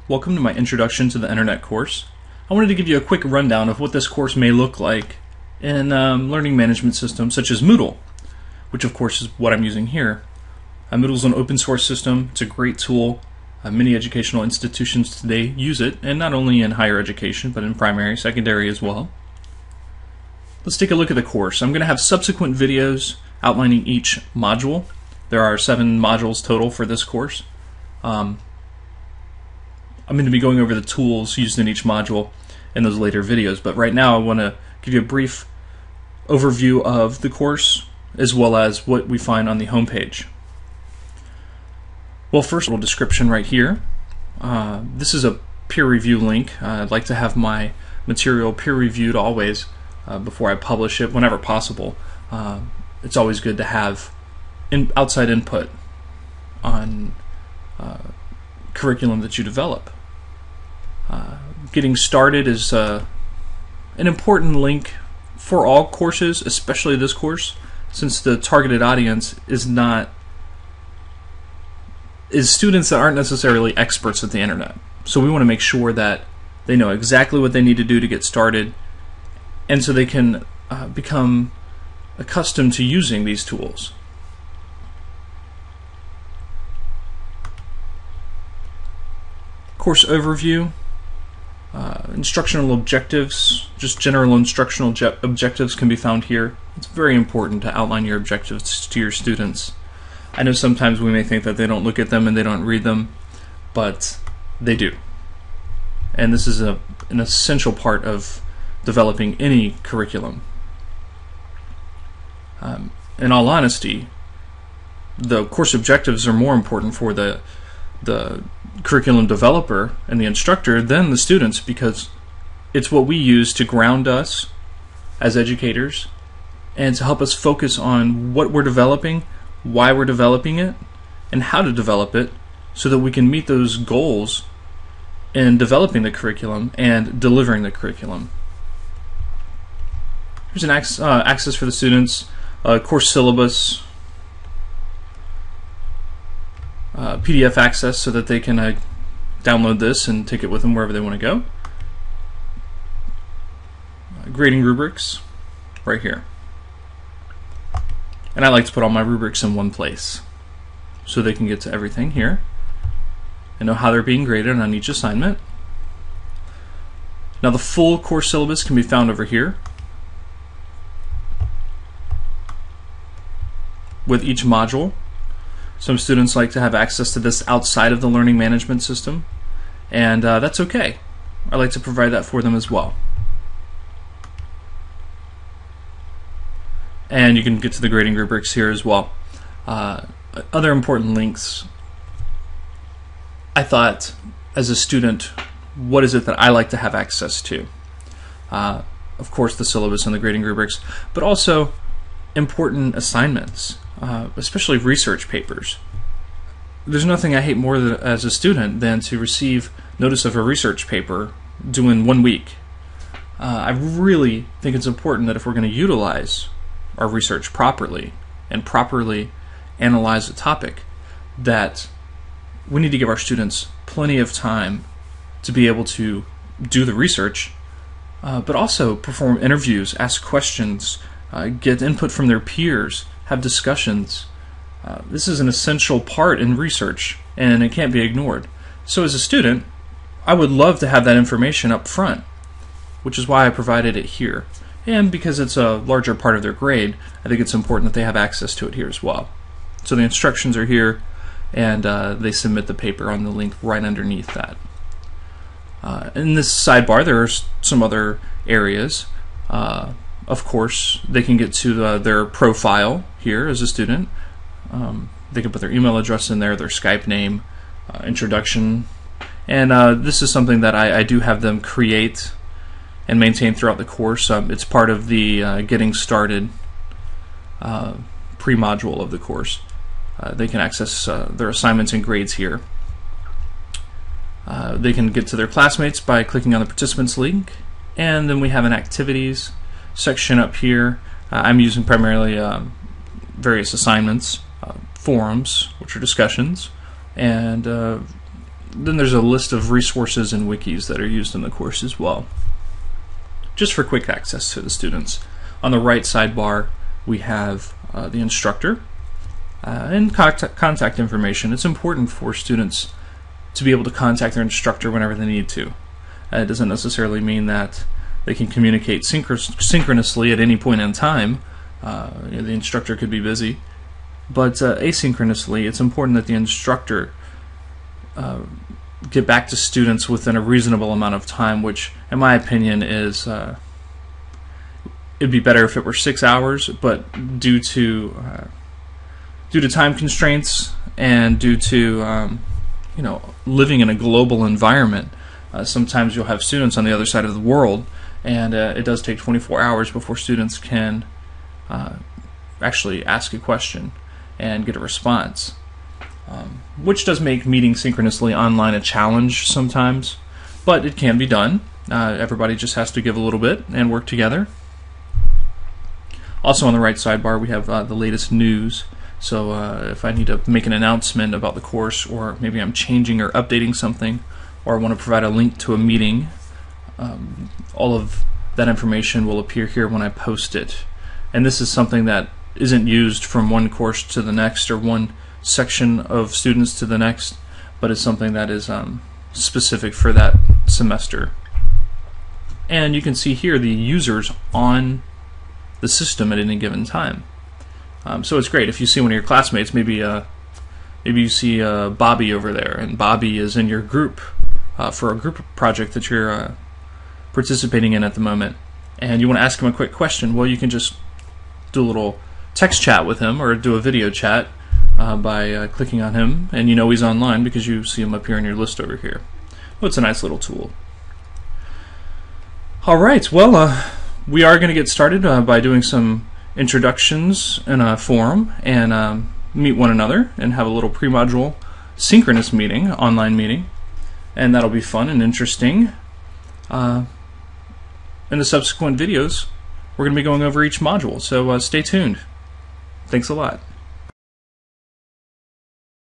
Welcome to my Introduction to the Internet course. I wanted to give you a quick rundown of what this course may look like in learning management systems such as Moodle, which of course is what I'm using here. Moodle is an open source system. It's a great tool. Many educational institutions today use it, and not only in higher education, but in primary, secondary as well. Let's take a look at the course. I'm going to have subsequent videos outlining each module. There are 7 modules total for this course. I'm going to be going over the tools used in each module in those later videos, but right now I want to give you a brief overview of the course as well as what we find on the homepage. Well, first, a little description right here. This is a peer review link. I'd like to have my material peer reviewed always before I publish it whenever possible. It's always good to have outside input on curriculum that you develop. Getting started is an important link for all courses, especially this course, since the targeted audience is students that aren't necessarily experts at the internet. So we want to make sure that they know exactly what they need to do to get started, and so they can become accustomed to using these tools. Course overview, instructional objectives, just general instructional objectives can be found here. It's very important to outline your objectives to your students. I know sometimes we may think that they don't look at them and they don't read them, but they do. And this is an essential part of developing any curriculum. In all honesty, the course objectives are more important for the curriculum developer and the instructor than the students, because it's what we use to ground us as educators and to help us focus on what we're developing, why we're developing it, and how to develop it so that we can meet those goals in developing the curriculum and delivering the curriculum. Here's an access for the students, course syllabus, PDF access so that they can download this and take it with them wherever they want to go. Grading rubrics right here. And I like to put all my rubrics in one place so they can get to everything here and know how they're being graded on each assignment. Now the full course syllabus can be found over here with each module. Some students like to have access to this outside of the learning management system, and that's okay. I like to provide that for them as well. And you can get to the grading rubrics here as well. Other important links. I thought, as a student, what is it that I like to have access to? Of course, the syllabus and the grading rubrics, but also important assignments. Especially research papers. There's nothing I hate more as a student than to receive notice of a research paper due in 1 week. I really think it's important that if we're going to utilize our research properly and properly analyze a topic, that we need to give our students plenty of time to be able to do the research, but also perform interviews, ask questions, get input from their peers, have discussions. This is an essential part in research, and it can't be ignored. So as a student, I would love to have that information up front, which is why I provided it here. And because it's a larger part of their grade, I think it's important that they have access to it here as well. So the instructions are here, and they submit the paper on the link right underneath that. In this sidebar, there are some other areas. Of course, they can get to their profile here as a student. They can put their email address in there, their Skype name, introduction, and this is something that I do have them create and maintain throughout the course. It's part of the Getting Started pre-module of the course. They can access their assignments and grades here. They can get to their classmates by clicking on the participants link, and then we have an activities section up here. I'm using primarily various assignments, forums, which are discussions, and then there's a list of resources and wikis that are used in the course as well, just for quick access to the students. On the right sidebar, we have the instructor and contact information. It's important for students to be able to contact their instructor whenever they need to. It doesn't necessarily mean that they can communicate synchronously at any point in time. The instructor could be busy, but asynchronously, it's important that the instructor get back to students within a reasonable amount of time, which, in my opinion, is it'd be better if it were 6 hours, but due to time constraints and due to living in a global environment, sometimes you'll have students on the other side of the world, and it does take 24 hours before students can actually ask a question and get a response, which does make meeting synchronously online a challenge sometimes, but it can be done. Everybody just has to give a little bit and work together. Also on the right sidebar, we have the latest news. So if I need to make an announcement about the course, or maybe I'm changing or updating something, or I want to provide a link to a meeting, all of that information will appear here when I post it. And this is something that isn't used from one course to the next, or one section of students to the next, but it's something that is specific for that semester. And you can see here the users on the system at any given time. So it's great if you see one of your classmates, maybe you see Bobby over there, and Bobby is in your group for a group project that you're participating in at the moment, and you want to ask him a quick question. Well, you can just do a little text chat with him, or do a video chat by clicking on him, and you know he's online because you see him up here on your list over here. Well, it's a nice little tool. Alright, well, we are going to get started by doing some introductions in a forum, and meet one another and have a little pre-module synchronous meeting, online meeting, and that'll be fun and interesting. In the subsequent videos, we're going to be going over each module, so stay tuned. Thanks a lot.